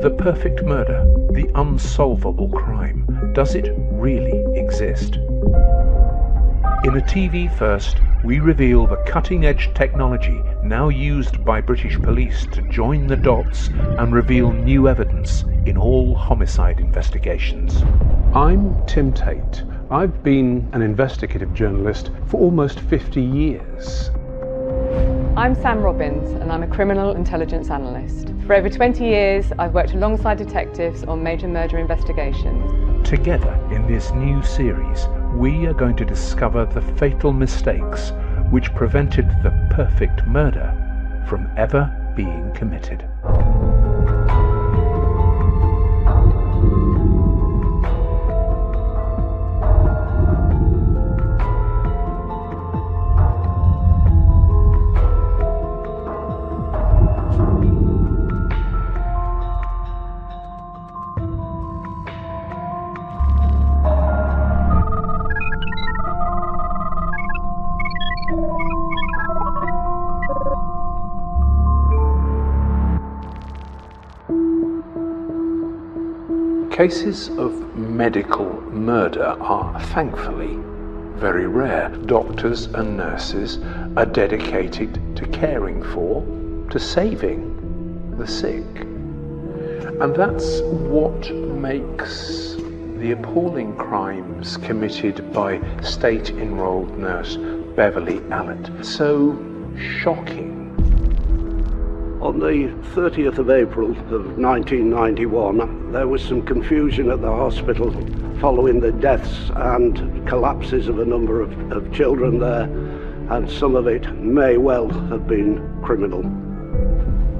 The perfect murder, the unsolvable crime, does it really exist? In a TV First, we reveal the cutting-edge technology now used by British police to join the dots and reveal new evidence in all homicide investigations. I'm Tim Tate. I've been an investigative journalist for almost 50 years. I'm Sam Robbins and I'm a criminal intelligence analyst. For over 20 years, I've worked alongside detectives on major murder investigations. Together in this new series, we are going to discover the fatal mistakes which prevented the perfect murder from ever being committed. Cases of medical murder are thankfully very rare. Doctors and nurses are dedicated to caring for, to saving the sick. And that's what makes the appalling crimes committed by state-enrolled nurse Beverly Allitt so shocking. On the 30th of April of 1991, there was some confusion at the hospital following the deaths and collapses of a number of children there, and some of it may well have been criminal.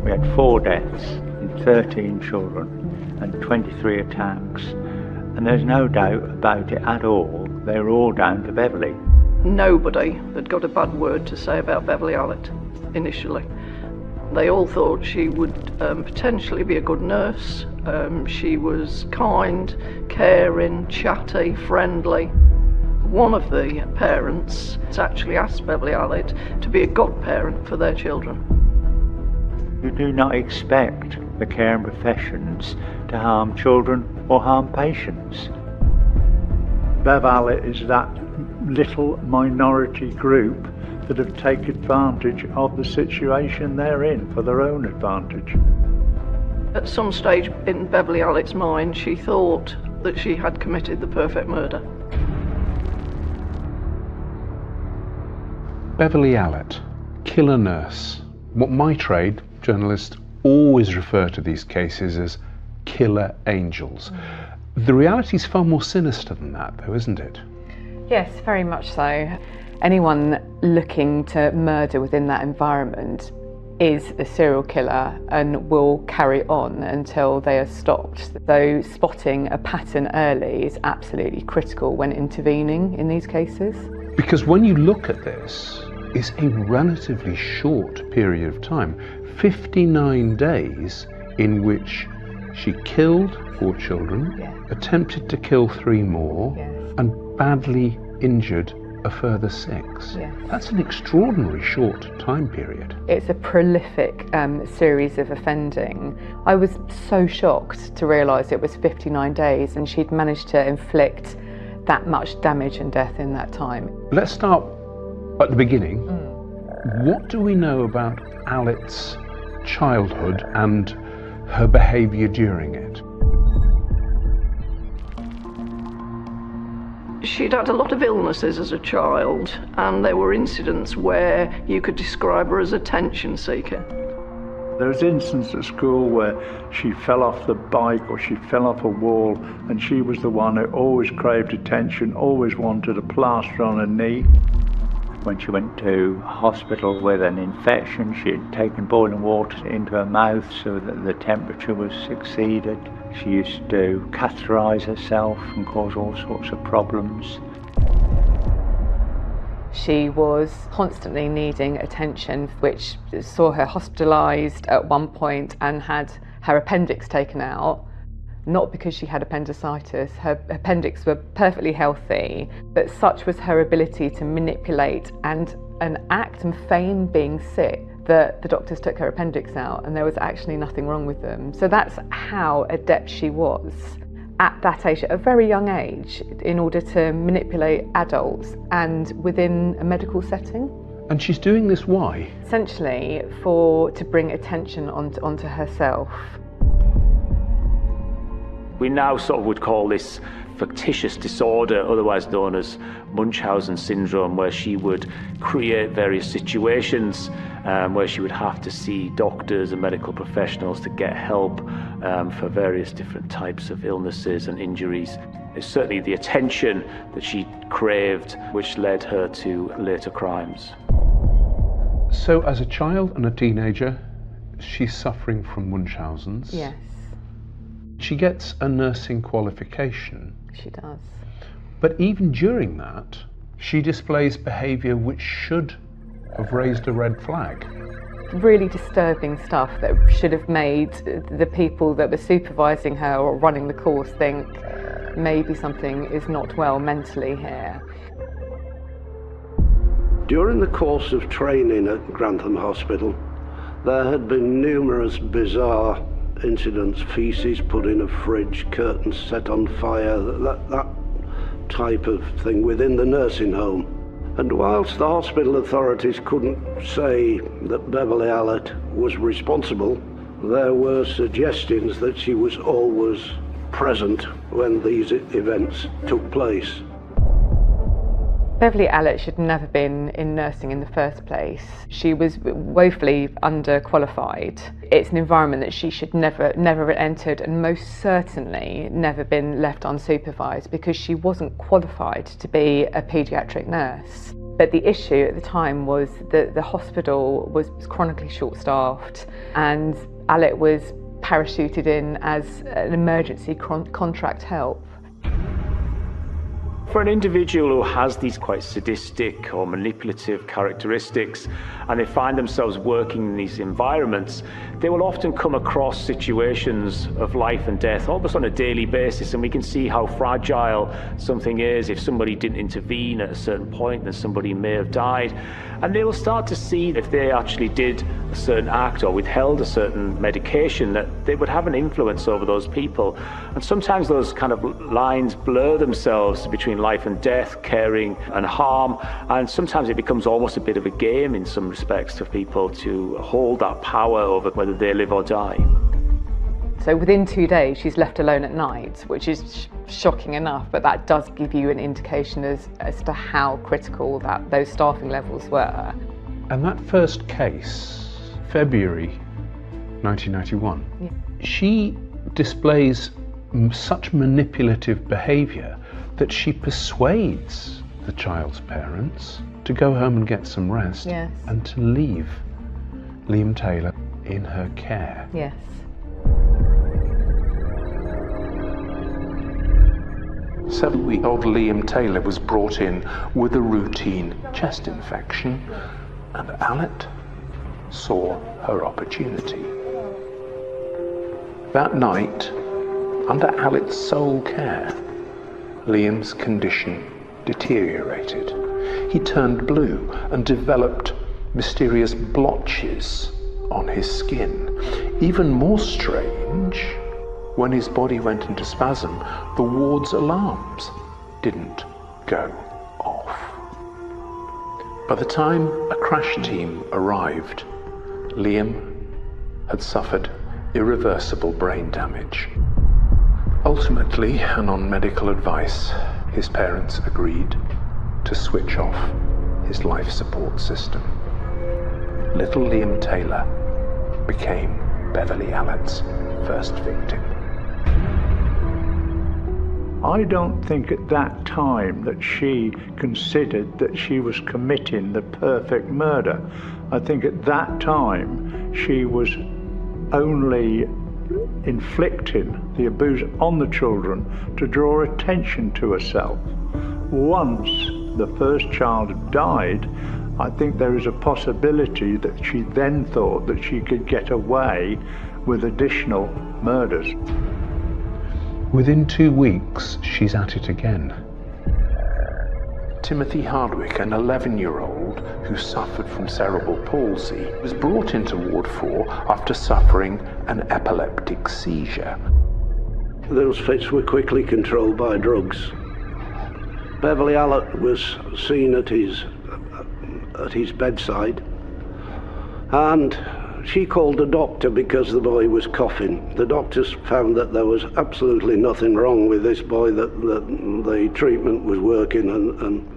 We had 4 deaths in 13 children and 23 attacks, and there's no doubt about it at all, they were all down to Beverly. Nobody had got a bad word to say about Beverly Allitt initially. They all thought she would potentially be a good nurse. She was kind, caring, chatty, friendly. One of the parents actually asked Beverly Allitt to be a godparent for their children. You do not expect the caring professions to harm children or harm patients. Bev Allitt is that little minority group that have taken advantage of the situation they're in for their own advantage. At some stage in Beverly Allitt's mind, she thought that she had committed the perfect murder. Beverly Allitt, killer nurse. What my trade, journalists, always refer to these cases as killer angels. The reality is far more sinister than that, though, isn't it? Yes, very much so. Anyone looking to murder within that environment is a serial killer and will carry on until they are stopped. So spotting a pattern early is absolutely critical when intervening in these cases. Because when you look at this, it's a relatively short period of time, 59 days in which she killed 4 children, attempted to kill 3 more, and badly injured a further 6. That's an extraordinary short time period. It's a prolific series of offending. I was so shocked to realise it was 59 days and she'd managed to inflict that much damage and death in that time. Let's start at the beginning. What do we know about Allitt's childhood and her behaviour during it? She'd had a lot of illnesses as a child, and there were incidents where you could describe her as attention seeker. There was instances at school where she fell off the bike or she fell off a wall, and she was the one who always craved attention, always wanted a plaster on her knee. When she went to hospital with an infection, she had taken boiling water into her mouth so that the temperature was exceeded. She used to catheterise herself and cause all sorts of problems. She was constantly needing attention, which saw her hospitalised at one point and had her appendix taken out. Not because she had appendicitis, her appendix were perfectly healthy, but such was her ability to manipulate and act and feign being sick that the doctors took her appendix out and there was actually nothing wrong with them. So that's how adept she was at that age, at a very young age, in order to manipulate adults and within a medical setting. And she's doing this why? Essentially to bring attention onto herself. We now sort of would call this factitious disorder, otherwise known as Munchausen syndrome, where she would create various situations where she would have to see doctors and medical professionals to get help for various different types of illnesses and injuries. It's certainly the attention that she craved which led her to later crimes. So as a child and a teenager, she's suffering from Munchausen's. Yes. She gets a nursing qualification. She does. But even during that, she displays behaviour which should have raised a red flag. Really disturbing stuff that should have made the people that were supervising her or running the course think maybe something is not well mentally here. During the course of training at Grantham Hospital, there had been numerous bizarre incidents, feces put in a fridge, curtains set on fire, that type of thing within the nursing home. And whilst the hospital authorities couldn't say that Beverly Allitt was responsible, there were suggestions that she was always present when these events took place. Beverly Allitt should never been in nursing in the first place. She was woefully underqualified. It's an environment that she should never have entered, and most certainly never been left unsupervised, because she wasn't qualified to be a paediatric nurse. But the issue at the time was that the hospital was chronically short-staffed, and Allitt was parachuted in as an emergency contract help. For an individual who has these quite sadistic or manipulative characteristics, and they find themselves working in these environments, they will often come across situations of life and death almost on a daily basis, and we can see how fragile something is. If somebody didn't intervene at a certain point, then somebody may have died. And they will start to see if they actually did a certain act or withheld a certain medication, that they would have an influence over those people. And sometimes those kind of lines blur themselves between life and death, caring and harm, and sometimes it becomes almost a bit of a game in some respects for people to hold that power over whether they live or die. So within 2 days she's left alone at night, which is shocking enough, but that does give you an indication as to how critical those staffing levels were. And that first case, February 1991, yeah. She displays such manipulative behaviour that she persuades the child's parents to go home and get some rest, yes, and to leave Liam Taylor in her care. Yes. Seven-week-old Liam Taylor was brought in with a routine chest infection, and Allitt saw her opportunity. That night, under Allitt's sole care, Liam's condition deteriorated. He turned blue and developed mysterious blotches on his skin. Even more strange, when his body went into spasm, the ward's alarms didn't go off. By the time a crash team arrived, Liam had suffered irreversible brain damage. Ultimately, and on medical advice, his parents agreed to switch off his life support system. Little Liam Taylor became Beverly Allitt's first victim. I don't think at that time that she considered that she was committing the perfect murder. I think at that time she was only inflicting the abuse on the children to draw attention to herself. Once the first child had died, I think there is a possibility that she then thought that she could get away with additional murders. Within 2 weeks, she's at it again. Timothy Hardwick, an 11-year-old who suffered from cerebral palsy, was brought into Ward 4 after suffering an epileptic seizure. Those fits were quickly controlled by drugs. Beverly Allett was seen at his bedside, and she called the doctor because the boy was coughing. The doctors found that there was absolutely nothing wrong with this boy, that the treatment was working,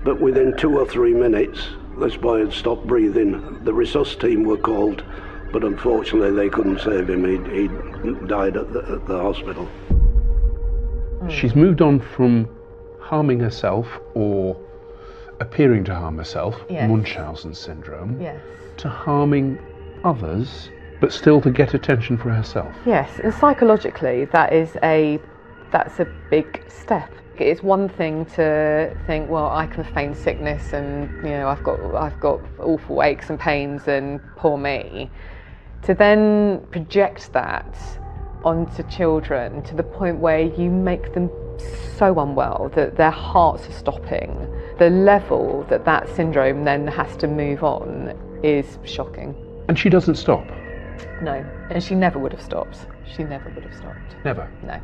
but within 2 or 3 minutes this boy had stopped breathing. The resus team were called, but unfortunately they couldn't save him. He died at the hospital. She's moved on from harming herself or appearing to harm herself, yes. Munchausen syndrome, Yes. to harming others, but still to get attention for herself. Yes, and psychologically that's a big step. It's one thing to think, well, I can feign sickness and I've got awful aches and pains and poor me. To then project that onto children to the point where you make them so unwell that their hearts are stopping. The level that syndrome then has to move on is shocking. And she doesn't stop? No, and she never would have stopped. She never would have stopped. Never? No.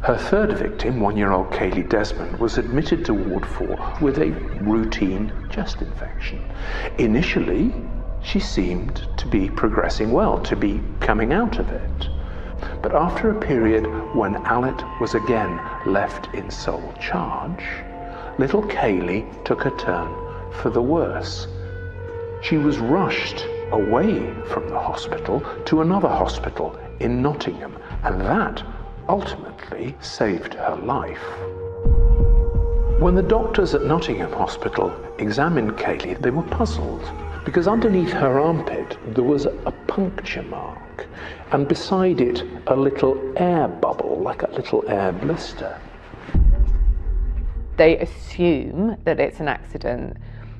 Her third victim, 1-year-old Kaylee Desmond, was admitted to Ward 4 with a routine chest infection. Initially, she seemed to be progressing well, to be coming out of it. But after a period when Allett was again left in sole charge, little Kaylee took a turn for the worse. She was rushed away from the hospital to another hospital in Nottingham, and that ultimately saved her life. When the doctors at Nottingham Hospital examined Kaylee, they were puzzled because underneath her armpit there was a puncture mark, and beside it a little air bubble, like a little air blister. They assume that it's an accident,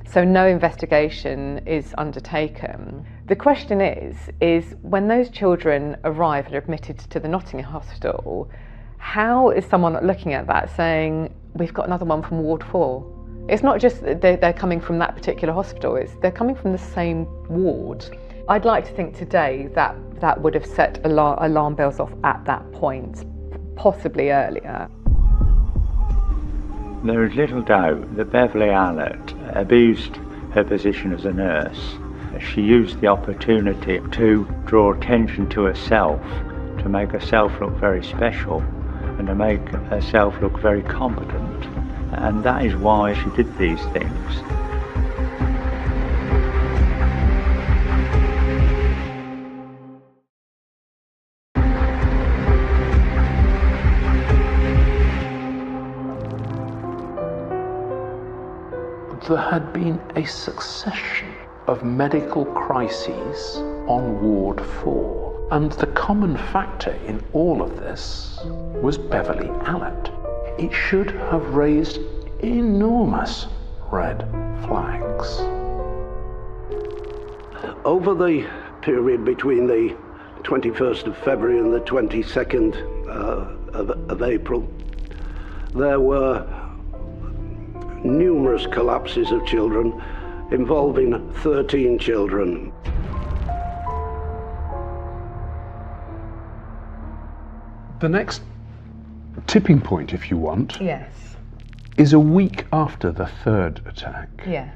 so no investigation is undertaken. The question is when those children arrive and are admitted to the Nottingham Hospital, how is someone looking at that saying, we've got another one from Ward 4? It's not just that they're coming from that particular hospital, they're coming from the same ward. I'd like to think today that would have set alarm bells off at that point, possibly earlier. There is little doubt that Beverly Allett abused her position as a nurse. She used the opportunity to draw attention to herself, to make herself look very special, and to make herself look very competent. And that is why she did these things. There had been a succession of medical crises on Ward 4, and the common factor in all of this was Beverly Allett. It should have raised enormous red flags. Over the period between the 21st of February and the 22nd of April, there were numerous collapses of children involving 13 children. The next tipping point, if you want, Yes. is a week after the third attack, Yes.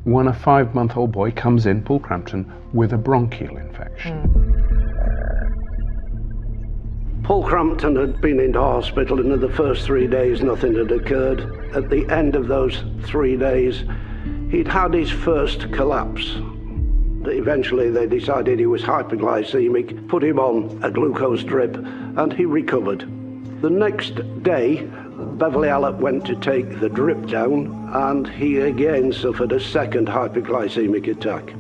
when a 5-month-old boy comes in, Paul Crampton, with a bronchial infection. Paul Crampton had been into hospital, and in the first 3 days nothing had occurred. At the end of those 3 days, he'd had his first collapse. Eventually they decided he was hypoglycemic, put him on a glucose drip, and he recovered. The next day, Beverly Allett went to take the drip down, and he again suffered a second hypoglycemic attack.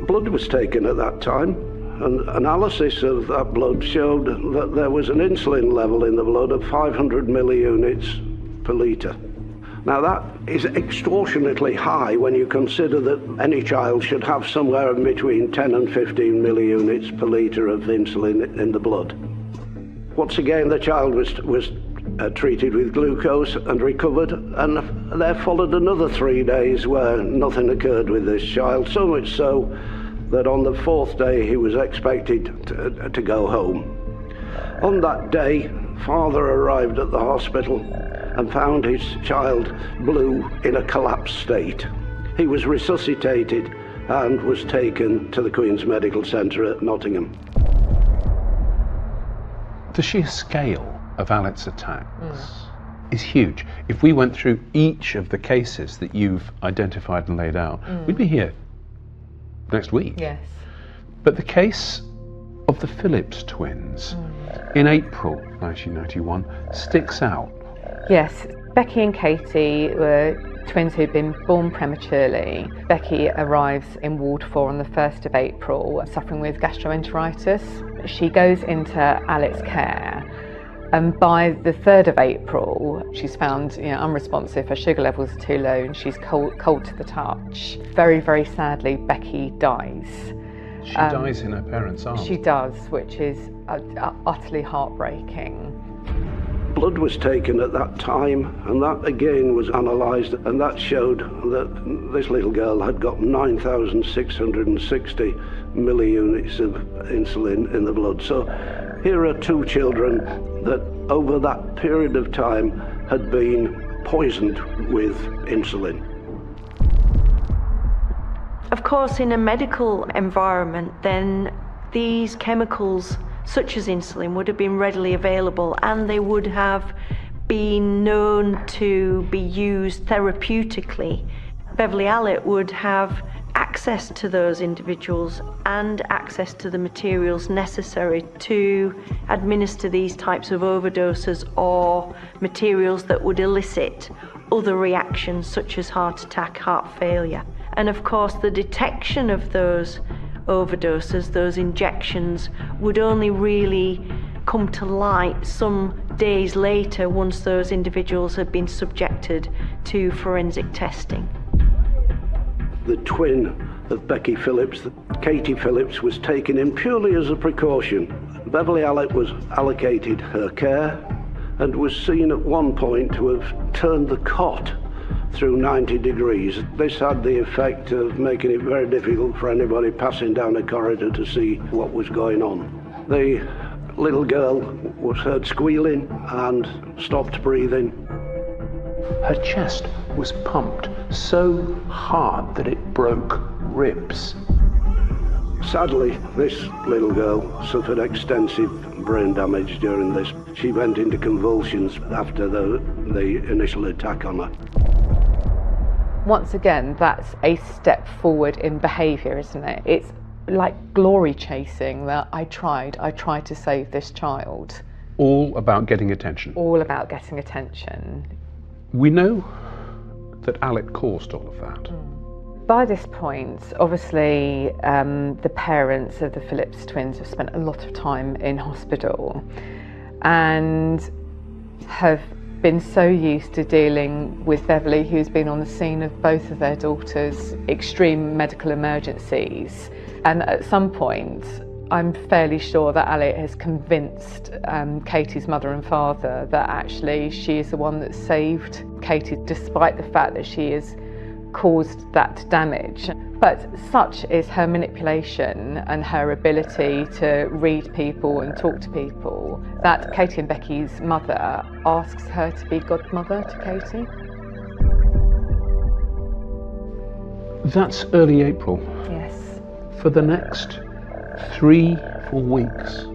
Blood was taken at that time, and analysis of that blood showed that there was an insulin level in the blood of 500 milliunits per litre. Now that is extortionately high when you consider that any child should have somewhere in between 10 and 15 milliunits per litre of insulin in the blood. Once again, the child was treated with glucose and recovered, and there followed another 3 days where nothing occurred with this child, so much so that on the 4th day he was expected to go home. On that day, father arrived at the hospital and found his child blue in a collapsed state. He was resuscitated and was taken to the Queen's Medical Centre at Nottingham. The sheer scale of Alet's attacks is huge. If we went through each of the cases that you've identified and laid out, we'd be here next week. Yes. But the case of the Phillips twins in April 1991 sticks out. Yes, Becky and Katie were twins who'd been born prematurely. Becky arrives in Ward 4 on the 1st of April, suffering with gastroenteritis. She goes into Alet's care, and by the 3rd of April, she's found unresponsive. Her sugar levels are too low, and she's cold to the touch. Very, very sadly, Becky dies. She dies in her parents' arms. She does, which is utterly heartbreaking. Blood was taken at that time, and that again was analysed, and that showed that this little girl had got 9,660 milliunits of insulin in the blood. So here are two children that over that period of time had been poisoned with insulin. Of course, in a medical environment, then these chemicals such as insulin would have been readily available, and they would have been known to be used therapeutically. Beverly Allitt would have access to those individuals and access to the materials necessary to administer these types of overdoses or materials that would elicit other reactions such as heart attack, heart failure. And of course, the detection of those overdoses, those injections, would only really come to light some days later once those individuals had been subjected to forensic testing. The twin of Becky Phillips, Katie Phillips, was taken in purely as a precaution. Beverly Allitt was allocated her care and was seen at one point to have turned the cot through 90 degrees. This had the effect of making it very difficult for anybody passing down a corridor to see what was going on. The little girl was heard squealing and stopped breathing. Her chest was pumped so hard that it broke ribs. Sadly, this little girl suffered extensive brain damage during this. She went into convulsions after the initial attack on her. Once again, that's a step forward in behaviour, isn't it? It's like glory chasing, that I tried to save this child. All about getting attention. All about getting attention. We know that Allitt caused all of that. By this point, obviously, the parents of the Phillips twins have spent a lot of time in hospital and have been so used to dealing with Beverly, who's been on the scene of both of their daughters' extreme medical emergencies. And at some point, I'm fairly sure that Allitt has convinced Katie's mother and father that actually she is the one that saved Katie, despite the fact that she has caused that damage. But such is her manipulation and her ability to read people and talk to people that Katie and Becky's mother asks her to be godmother to Katie. That's early April. Yes. For the next 3-4 weeks,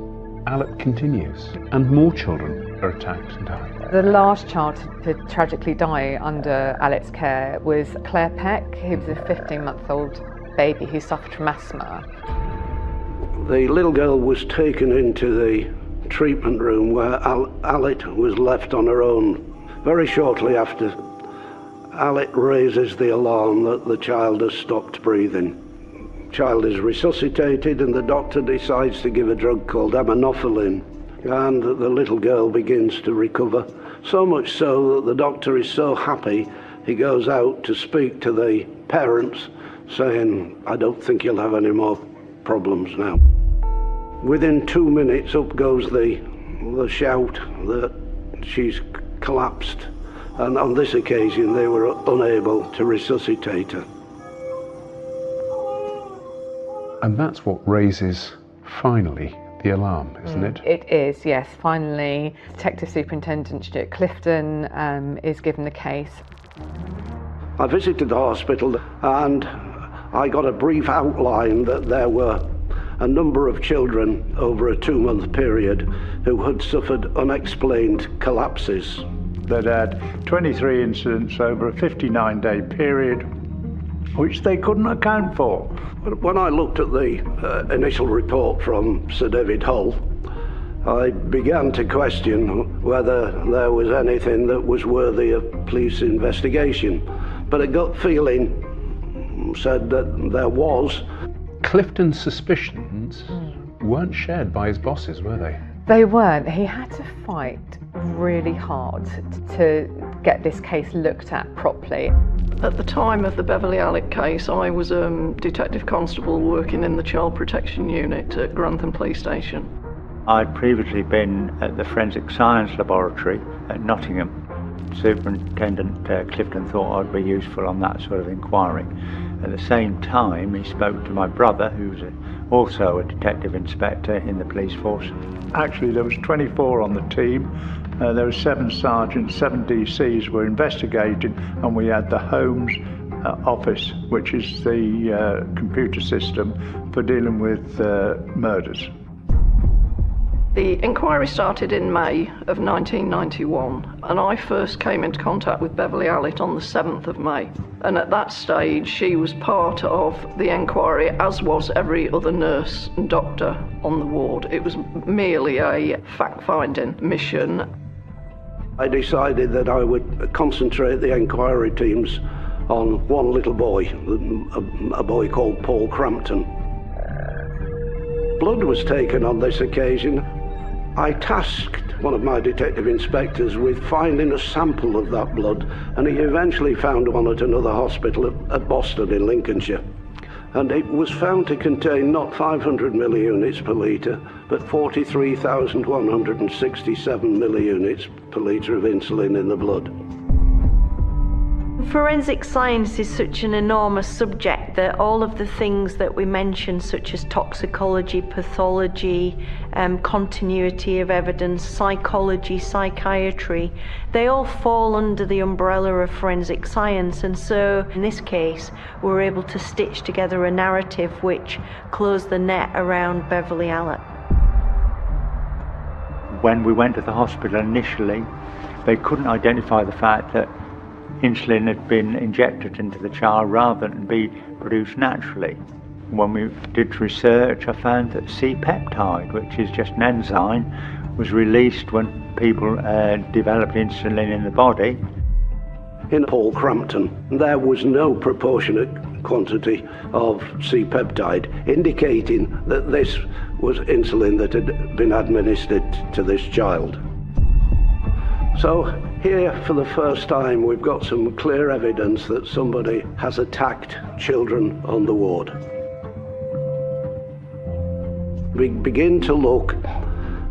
Allitt continues, and more children are attacked and die. The last child to tragically die under Allitt's care was Claire Peck, who was a 15-month-old baby who suffered from asthma. The little girl was taken into the treatment room where Allitt was left on her own. Very shortly after, Allitt raises the alarm that the child has stopped breathing. The child is resuscitated, and the doctor decides to give a drug called aminophylline, and the little girl begins to recover. So much so that the doctor is so happy he goes out to speak to the parents, saying, "I don't think you'll have any more problems now." Within 2 minutes, up goes the the shout that she's collapsed, and on this occasion they were unable to resuscitate her. And that's what raises, finally, the alarm, isn't it? It is, yes. Finally, Detective Superintendent Stuart Clifton is given the case. I visited the hospital and I got a brief outline that there were a number of children over a 2-month period who had suffered unexplained collapses. That had 23 incidents over a 59-day period, which they couldn't account for. When I looked at the initial report from Sir David Hull, I began to question whether there was anything that was worthy of police investigation. But a gut feeling said that there was. Clifton's suspicions weren't shared by his bosses, were they? They weren't. He had to fight really hard to get this case looked at properly. At the time of the Beverley Alec case, I was a detective constable working in the Child Protection Unit at Grantham Police Station. I'd previously been at the Forensic Science Laboratory at Nottingham. Superintendent Clifton thought I'd be useful on that sort of inquiry. At the same time, he spoke to my brother, who's also a detective inspector in the police force. Actually, there was 24 on the team. There were 7 sergeants, 7 DCs were investigating, and we had the Holmes office, which is the computer system for dealing with murders. The inquiry started in May of 1991, and I first came into contact with Beverley Alec on the 7th of May. And at that stage, she was part of the inquiry, as was every other nurse and doctor on the ward. It was merely a fact-finding mission. I decided that I would concentrate the inquiry teams on one little boy, a boy called Paul Crampton. Blood was taken on this occasion. I tasked one of my detective inspectors with finding a sample of that blood, and he eventually found one at another hospital at Boston in Lincolnshire. And it was found to contain not 500 milliunits per litre, but 43,167 milliunits per litre of insulin in the blood. Forensic science is such an enormous subject that all of the things that we mentioned, such as toxicology, pathology, continuity of evidence, psychology, psychiatry, they all fall under the umbrella of forensic science. And so in this case, we're able to stitch together a narrative which closed the net around Beverley Alec. When we went to the hospital initially, they couldn't identify the fact that insulin had been injected into the child rather than be produced naturally. When we did research, I found that C-peptide, which is just an enzyme, was released when people developed insulin in the body. In Paul Crampton, there was no proportionate quantity of C-peptide, indicating that this was insulin that had been administered to this child. So here, for the first time, we've got some clear evidence that somebody has attacked children on the ward. We begin to look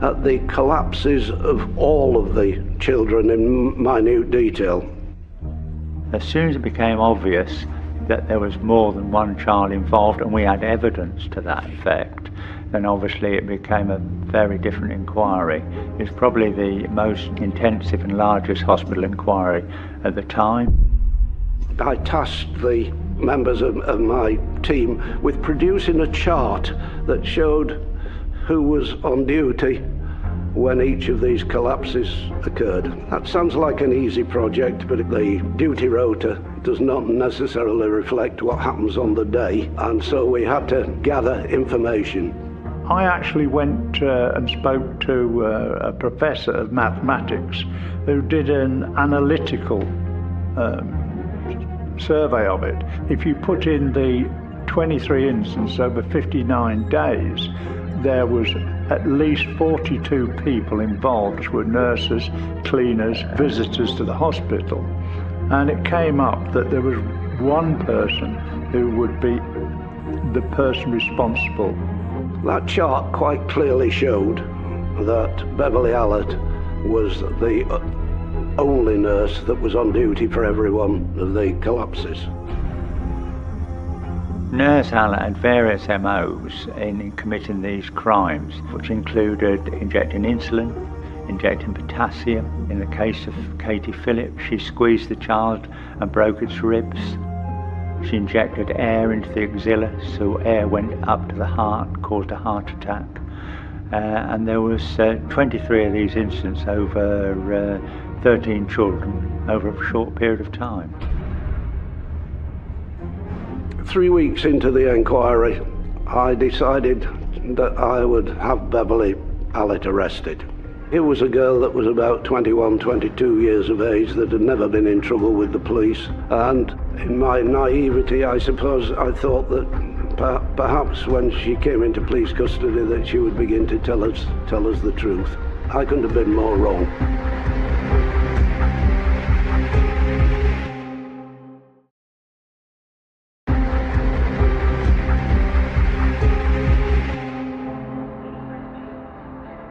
at the collapses of all of the children in minute detail. As soon as it became obvious that there was more than one child involved and we had evidence to that effect, then obviously it became a very different inquiry. It's probably the most intensive and largest hospital inquiry at the time. I tasked the members of my team with producing a chart that showed who was on duty when each of these collapses occurred. That sounds like an easy project, but the duty rota does not necessarily reflect what happens on the day, and so we had to gather information. I actually went and spoke to a professor of mathematics who did an analytical survey of it. If you put in the 23 incidents over 59 days, there was at least 42 people involved, which were nurses, cleaners, visitors to the hospital. And it came up that there was one person who would be the person responsible. That chart quite clearly showed that Beverly Allett was the only nurse that was on duty for every one of the collapses. Nurse Allett had various MOs in committing these crimes, which included injecting insulin, injecting potassium. In the case of Katie Phillips, she squeezed the child and broke its ribs. She injected air into the axilla, so air went up to the heart, caused a heart attack. And there was 23 of these incidents over 13 children over a short period of time. 3 weeks into the inquiry, I decided that I would have Beverly Allett arrested. It was a girl that was about 21, 22 years of age that had never been in trouble with the police, and in my naivety, I suppose, I thought that perhaps when she came into police custody that she would begin to tell us the truth. I couldn't have been more wrong.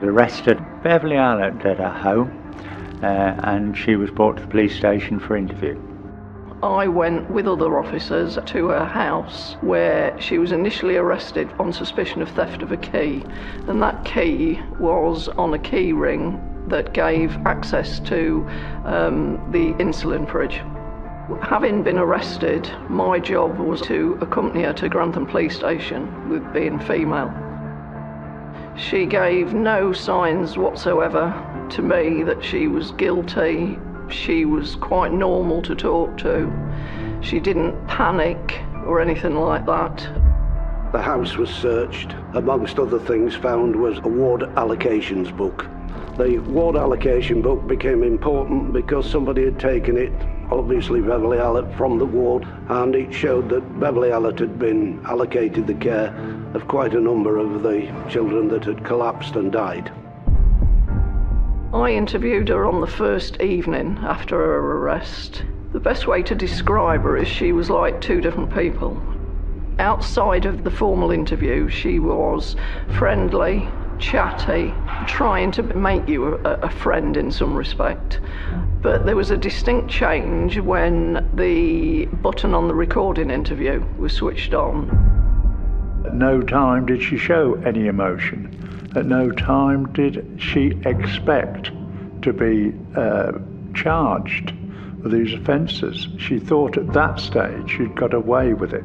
Arrested Beverly Allett at her home, and she was brought to the police station for interview. I went with other officers to her house where she was initially arrested on suspicion of theft of a key, and that key was on a key ring that gave access to the insulin fridge. Having been arrested, my job was to accompany her to Grantham Police Station, with being female. She gave no signs whatsoever to me that she was guilty. She was quite normal to talk to. She didn't panic or anything like that. The house was searched. Amongst other things found was a ward allocations book. The ward allocation book became important because somebody had taken it, obviously Beverly Allett, from the ward, and it showed that Beverly Allett had been allocated the care of quite a number of the children that had collapsed and died. I interviewed her on the first evening after her arrest. The best way to describe her is she was like two different people. Outside of the formal interview, she was friendly, chatty, trying to make you a friend in some respect. But there was a distinct change when the button on the recording interview was switched on. At no time did she show any emotion. At no time did she expect to be charged with these offences. She thought at that stage she'd got away with it.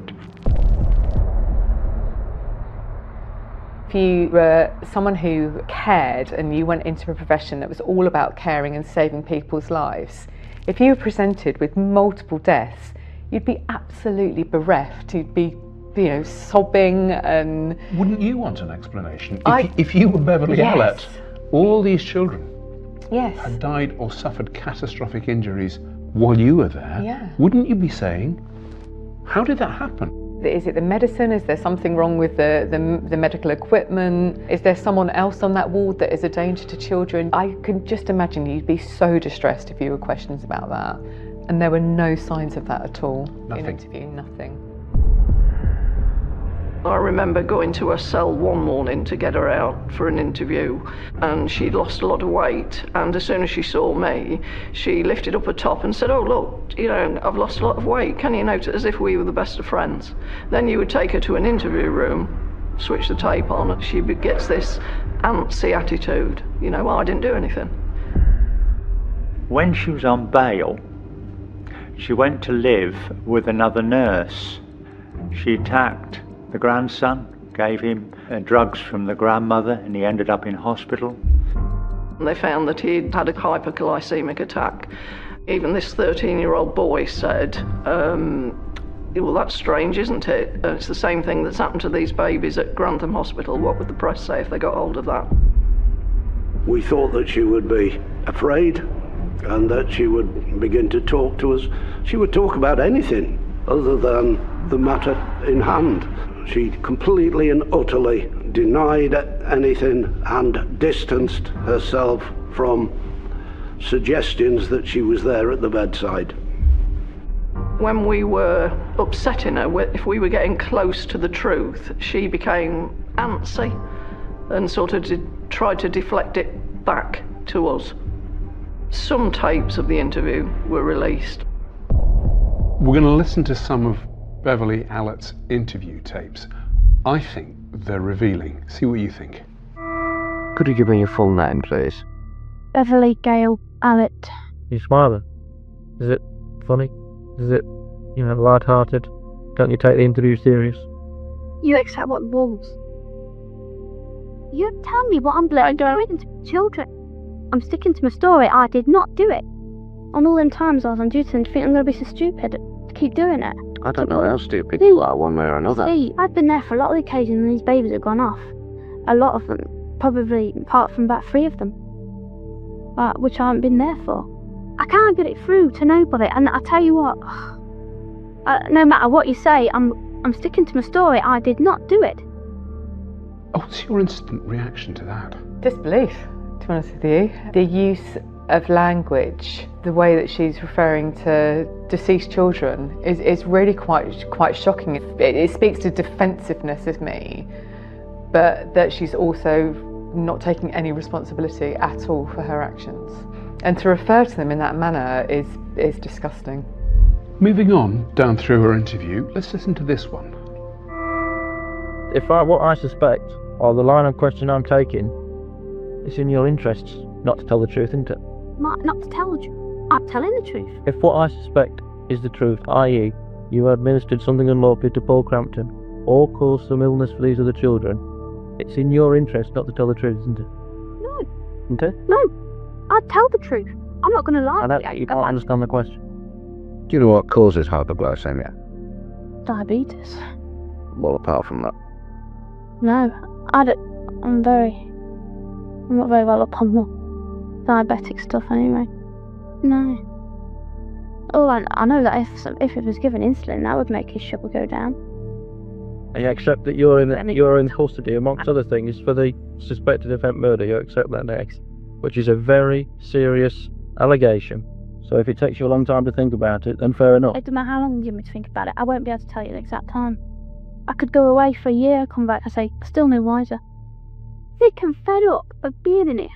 If you were someone who cared and you went into a profession that was all about caring and saving people's lives, if you were presented with multiple deaths, you'd be absolutely bereft. You'd be, sobbing and... Wouldn't you want an explanation? If you were Beverly Allett, all these children had died or suffered catastrophic injuries while you were there, wouldn't you be saying, how did that happen? Is it the medicine? Is there something wrong with the medical equipment? Is there someone else on that ward that is a danger to children? I can just imagine you'd be so distressed if you were questions about that. And there were no signs of that at all. Nothing. In interview, nothing. I remember going to her cell one morning to get her out for an interview, and she'd lost a lot of weight, and as soon as she saw me, she lifted up her top and said, "Oh look, I've lost a lot of weight, can you note it?" As if we were the best of friends. Then you would take her to an interview room, switch the tape on, and she gets this antsy attitude, I didn't do anything. When she was on bail, she went to live with another nurse. She attacked the grandson, gave him drugs from the grandmother, and he ended up in hospital. They found that he'd had a hypoglycemic attack. Even this 13-year-old boy said, well, that's strange, isn't it? It's the same thing that's happened to these babies at Grantham Hospital. What would the press say if they got hold of that? We thought that she would be afraid and that she would begin to talk to us. She would talk about anything other than the matter in hand. She completely and utterly denied anything and distanced herself from suggestions that she was there at the bedside. When we were upsetting her, if we were getting close to the truth, she became antsy and sort of tried to deflect it back to us. Some tapes of the interview were released. We're going to listen to some of Beverly Allett's interview tapes. I think they're revealing. See what you think. Could you give me your full name, please? Beverly Gale Allett. You smiling? Is it funny? Is it, light-hearted? Don't you take the interview serious? You accept what rules. You tell me what I'm doing to children. I'm sticking to my story. I did not do it. On all them times I was on duty and think I'm going to be so stupid to keep doing it. I don't know how stupid you are one way or another. See, I've been there for a lot of occasions and these babies have gone off. A lot of them, probably apart from about 3 of them, which I haven't been there for. I can't get it through to nobody, and I tell you what, no matter what you say, I'm sticking to my story. I did not do it. What's your instant reaction to that? Disbelief, to be honest with you. The use of language, the way that she's referring to deceased children is really quite shocking. It speaks to defensiveness of me, but that she's also not taking any responsibility at all for her actions. And to refer to them in that manner is disgusting. Moving on down through her interview, let's listen to this one. What I suspect, or the line of question I'm taking, it's in your interests not to tell the truth, isn't it? Not to tell the truth. I'm telling the truth. If what I suspect is the truth, i.e. you administered something unlawfully to Paul Crampton, or caused some illness for these other children, it's in your interest not to tell the truth, isn't it? No. Isn't it? No. I'd tell the truth. I'm not going to lie. I don't, you can't understand the question. Do you know what causes hypoglycemia? Diabetes. Well, apart from that. No, I don't. I'm not very well up on the diabetic stuff anyway. No. Oh, I know that if it was given insulin, that would make his sugar go down. And you accept that you're in custody, amongst other things, for the suspected attempt murder. You accept that next, which is a very serious allegation. So if it takes you a long time to think about it, then fair enough. It doesn't matter how long you give me to think about it. I won't be able to tell you the exact time. I could go away for a year, come back and say, still no wiser. Sick and fed up of being in here.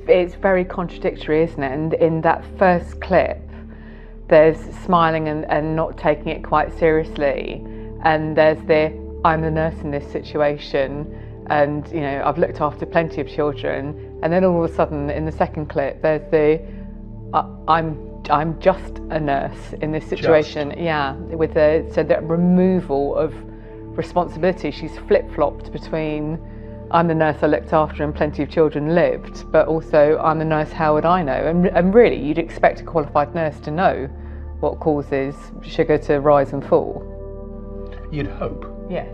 It's very contradictory, isn't it? And in that first clip, there's smiling and not taking it quite seriously. And there's I'm the nurse in this situation, and I've looked after plenty of children. And then all of a sudden, in the second clip, there's I'm just a nurse in this situation. Just. Yeah, so the removal of responsibility. She's flip-flopped between I'm the nurse I looked after and plenty of children lived, but also I'm the nurse, how would I know? And really, you'd expect a qualified nurse to know what causes sugar to rise and fall. You'd hope. Yes.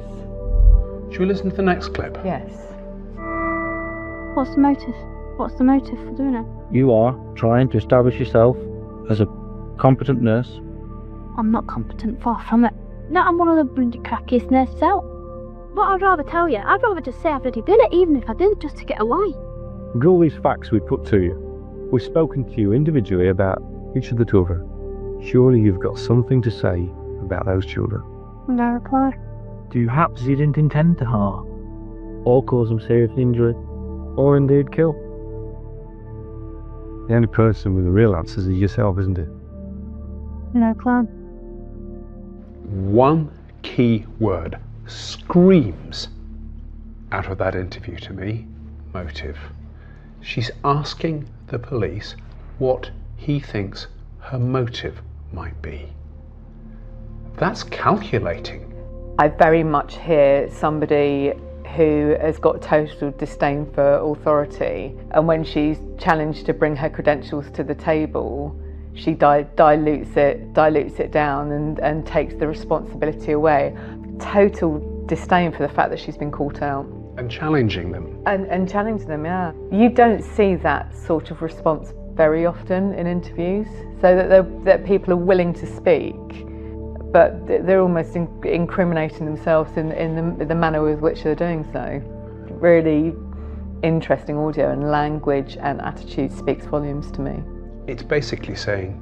Should we listen to the next clip? Yes. What's the motive? What's the motive for doing it? You are trying to establish yourself as a competent nurse. I'm not competent, far from it. No, I'm one of the bloody crackiest nurses out. What I'd rather tell you, I'd rather just say I've already done it, even if I didn't, just to get away. With all these facts we put to you, we've spoken to you individually about each of the children. Surely you've got something to say about those children. No reply. Do you perhaps you didn't intend to harm, or cause them serious injury, or indeed kill? The only person with the real answers is yourself, isn't it? No plan. One key word screams out of that interview to me: motive. She's asking the police what he thinks her motive might be. That's calculating. I very much hear somebody who has got total disdain for authority, and when she's challenged to bring her credentials to the table, she dilutes it down and takes the responsibility away. Total disdain for the fact that she's been caught out. And challenging them. And challenging them, yeah. You don't see that sort of response very often in interviews, so that people are willing to speak, but they're almost incriminating themselves in the manner with which they're doing so. Really interesting audio, and language and attitude speaks volumes to me. It's basically saying,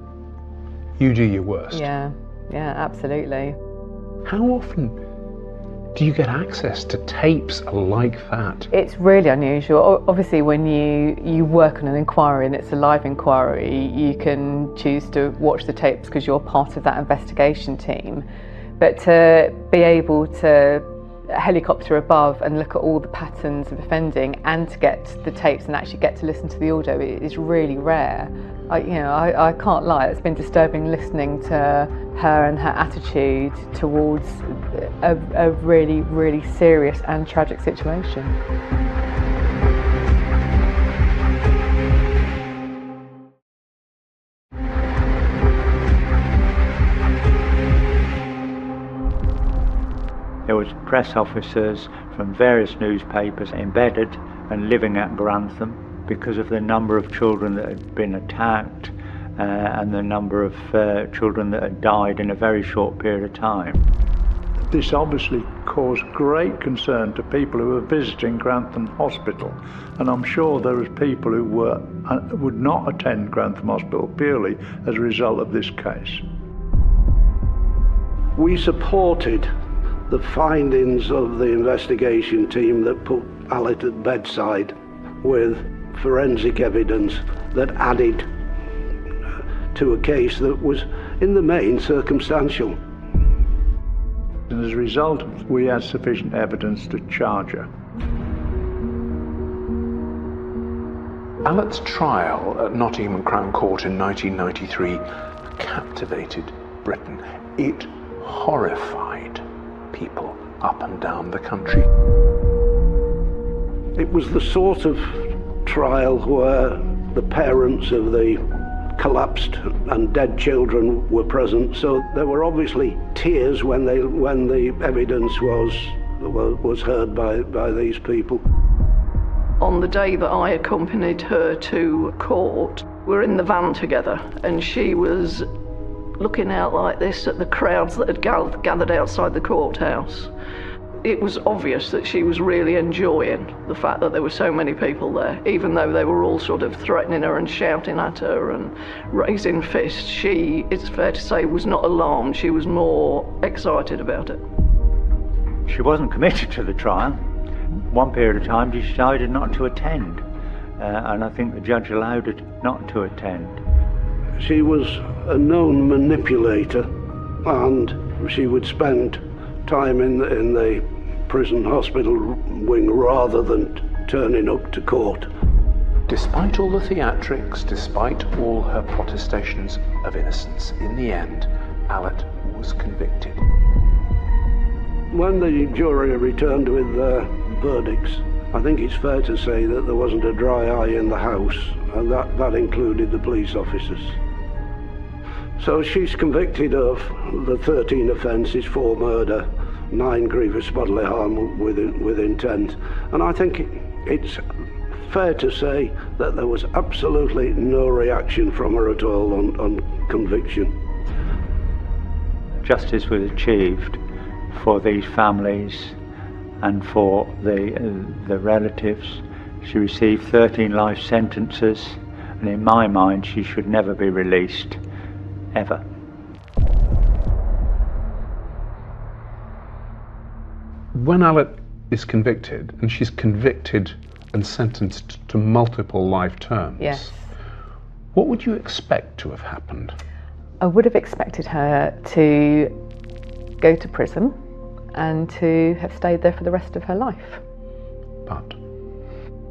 you do your worst. Yeah, absolutely. How often do you get access to tapes like that? It's really unusual. Obviously, when you work on an inquiry and it's a live inquiry, you can choose to watch the tapes because you're part of that investigation team. But to be able to helicopter above and look at all the patterns of offending and to get the tapes and actually get to listen to the audio is really rare. I can't lie, it's been disturbing listening to her and her attitude towards a really, really serious and tragic situation. There was press officers from various newspapers embedded and living at Grantham because of the number of children that had been attacked and the number of children that had died in a very short period of time. This obviously caused great concern to people who were visiting Grantham Hospital, and I'm sure there was people who would not attend Grantham Hospital purely as a result of this case. We supported the findings of the investigation team that put Alec at bedside with forensic evidence that added to a case that was in the main circumstantial. And as a result, we had sufficient evidence to charge her. Alec's trial at Nottingham Crown Court in 1993 captivated Britain. It horrified people up and down the country. It was the sort of trial where the parents of the collapsed and dead children were present, so there were obviously tears when the evidence was heard by these people. On the day that I accompanied her to court, we were in the van together, and she was looking out like this at the crowds that had gathered outside the courthouse. It was obvious that she was really enjoying the fact that there were so many people there, even though they were all sort of threatening her and shouting at her and raising fists. She, it's fair to say, was not alarmed. She was more excited about it. She wasn't committed to the trial. One period of time she decided not to attend, and I think the judge allowed her not to attend. She was a known manipulator, and she would spend time in the prison hospital wing rather than turning up to court. Despite all the theatrics, despite all her protestations of innocence, in the end, Alec was convicted. When the jury returned with their verdicts, I think it's fair to say that there wasn't a dry eye in the house, and that included the police officers. So she's convicted of the 13 offences for murder, 9 grievous bodily harm with intent, and I think it's fair to say that there was absolutely no reaction from her at all on conviction. Justice was achieved for these families and for the relatives. She received 13 life sentences, and in my mind she should never be released, ever. When Alec is convicted, and she's convicted and sentenced to multiple life terms, yes, what would you expect to have happened? I would have expected her to go to prison and to have stayed there for the rest of her life. But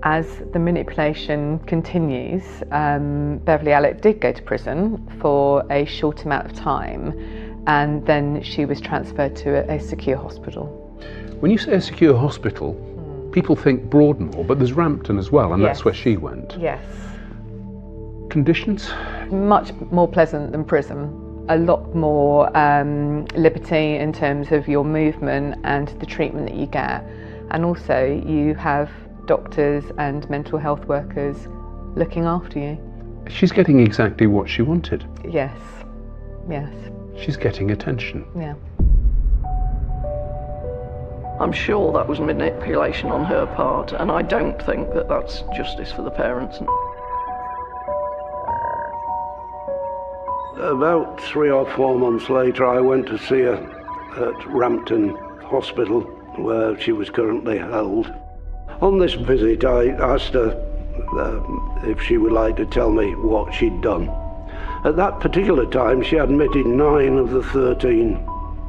as the manipulation continues, Beverly Alec did go to prison for a short amount of time, and then she was transferred to a secure hospital. When you say a secure hospital, people think Broadmoor, but there's Rampton as well, and yes, that's where she went. Yes. Conditions? Much more pleasant than prison. A lot more liberty in terms of your movement and the treatment that you get. And also you have doctors and mental health workers looking after you. She's getting exactly what she wanted. Yes, yes. She's getting attention. Yeah. I'm sure that was manipulation on her part, and I don't think that that's justice for the parents. About 3 or 4 months later, I went to see her at Rampton Hospital where she was currently held. On this visit, I asked her if she would like to tell me what she'd done. At that particular time, she admitted 9 of the 13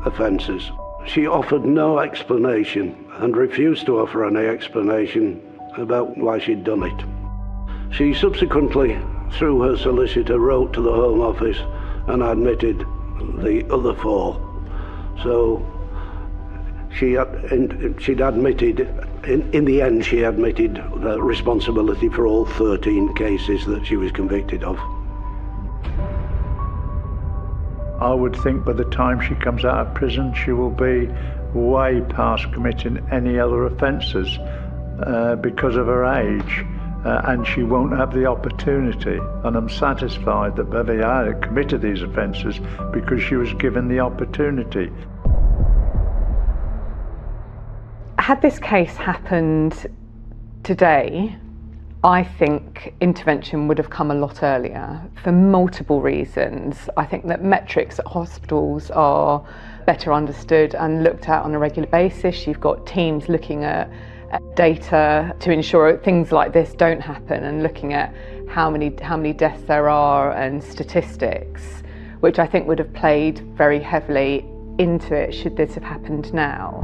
offences. She offered no explanation and refused to offer any explanation about why she'd done it. She subsequently, through her solicitor, wrote to the Home Office and admitted the other 4. So she'd admitted, in the end, she admitted responsibility for all 13 cases that she was convicted of. I would think by the time she comes out of prison, she will be way past committing any other offences because of her age, and she won't have the opportunity. And I'm satisfied that Beverly Allitt committed these offences because she was given the opportunity. Had this case happened today, I think intervention would have come a lot earlier for multiple reasons. I think that metrics at hospitals are better understood and looked at on a regular basis. You've got teams looking at data to ensure things like this don't happen, and looking at how many deaths there are and statistics, which I think would have played very heavily into it should this have happened now.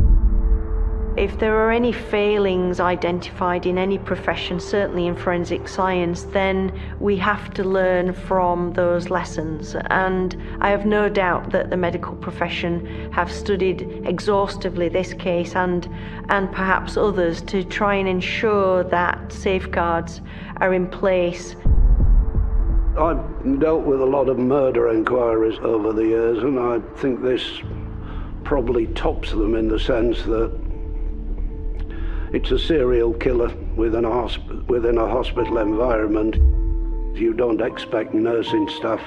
If there are any failings identified in any profession, certainly in forensic science, then we have to learn from those lessons. And I have no doubt that the medical profession have studied exhaustively this case and perhaps others to try and ensure that safeguards are in place. I've dealt with a lot of murder inquiries over the years, and I think this probably tops them in the sense that it's a serial killer within a hospital environment. You don't expect nursing staff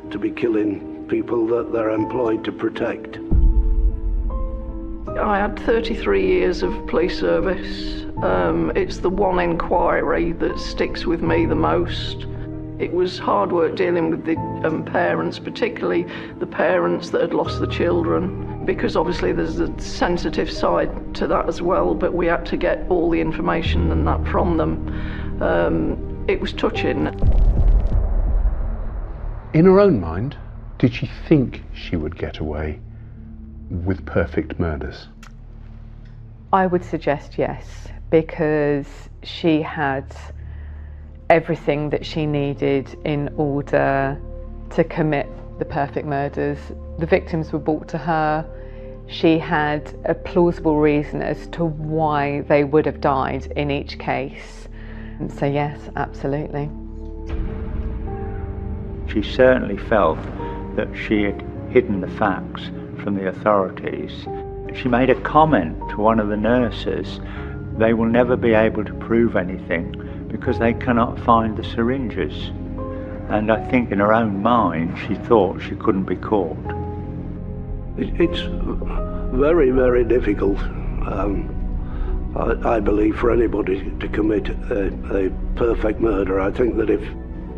to be killing people that they're employed to protect. I had 33 years of police service. It's the one inquiry that sticks with me the most. It was hard work dealing with the parents, particularly the parents that had lost the children, because obviously there's a sensitive side to that as well, but we had to get all the information and that from them. It was touching. In her own mind, did she think she would get away with perfect murders? I would suggest yes, because she had everything that she needed in order to commit the perfect murders. The victims were brought to her. She had a plausible reason as to why they would have died in each case. And so yes, absolutely. She certainly felt that she had hidden the facts from the authorities. She made a comment to one of the nurses: they will never be able to prove anything because they cannot find the syringes. And I think in her own mind she thought she couldn't be caught. It's very, very difficult, I believe, for anybody to commit a perfect murder. I think that if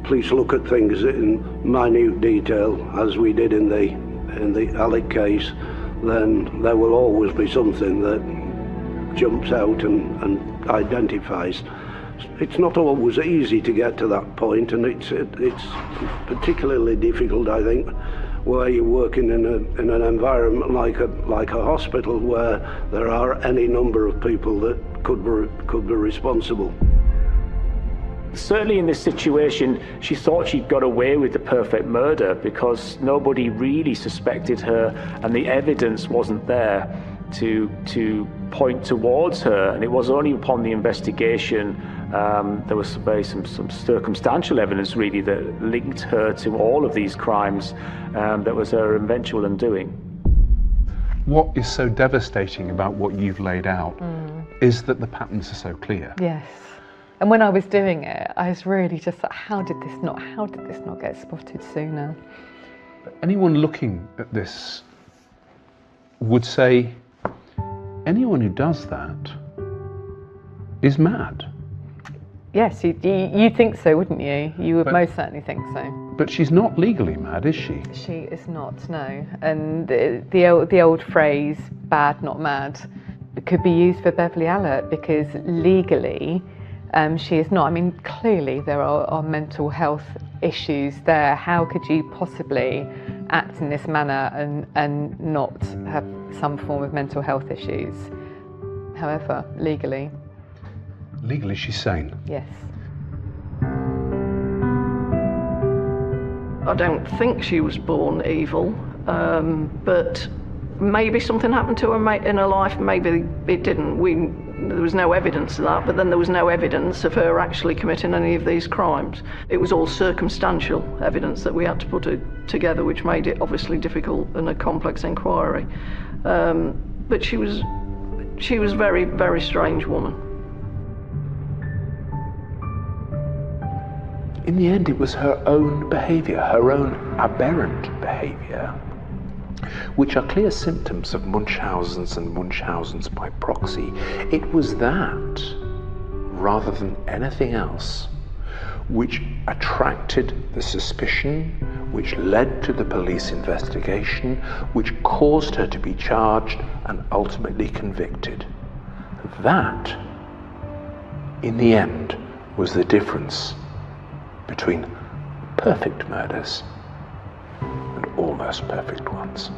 police look at things in minute detail, as we did in the Allitt case, then there will always be something that jumps out and identifies. It's not always easy to get to that point, and it's particularly difficult, I think, where you're working in an environment like a hospital, where there are any number of people that could be responsible. Certainly in this situation, she thought she'd got away with the perfect murder because nobody really suspected her, and the evidence wasn't there to point towards her. And it was only upon the investigation there was some circumstantial evidence really that linked her to all of these crimes that was her eventual undoing. What is so devastating about what you've laid out is that the patterns are so clear. Yes. And when I was doing it, I was really just like, how did this not get spotted sooner? Anyone looking at this would say anyone who does that is mad. Yes, you'd think so, wouldn't you? You would most certainly think so. But she's not legally mad, is she? She is not, no. And the old phrase, bad, not mad, could be used for Beverly Allitt, because legally she is not. I mean, clearly there are mental health issues there. How could you possibly act in this manner and not have some form of mental health issues? However, legally she's sane. Yes. I don't think she was born evil, but maybe something happened to her in her life, maybe it didn't. There was no evidence of that, but then there was no evidence of her actually committing any of these crimes. It was all circumstantial evidence that we had to put together, which made it obviously difficult and a complex inquiry. But she was a very, very strange woman. In the end, it was her own behaviour, her own aberrant behaviour, which are clear symptoms of Munchausen's and Munchausen's by proxy. It was that, rather than anything else, which attracted the suspicion, which led to the police investigation, which caused her to be charged and ultimately convicted. That, in the end, was the difference between perfect murders and almost perfect ones.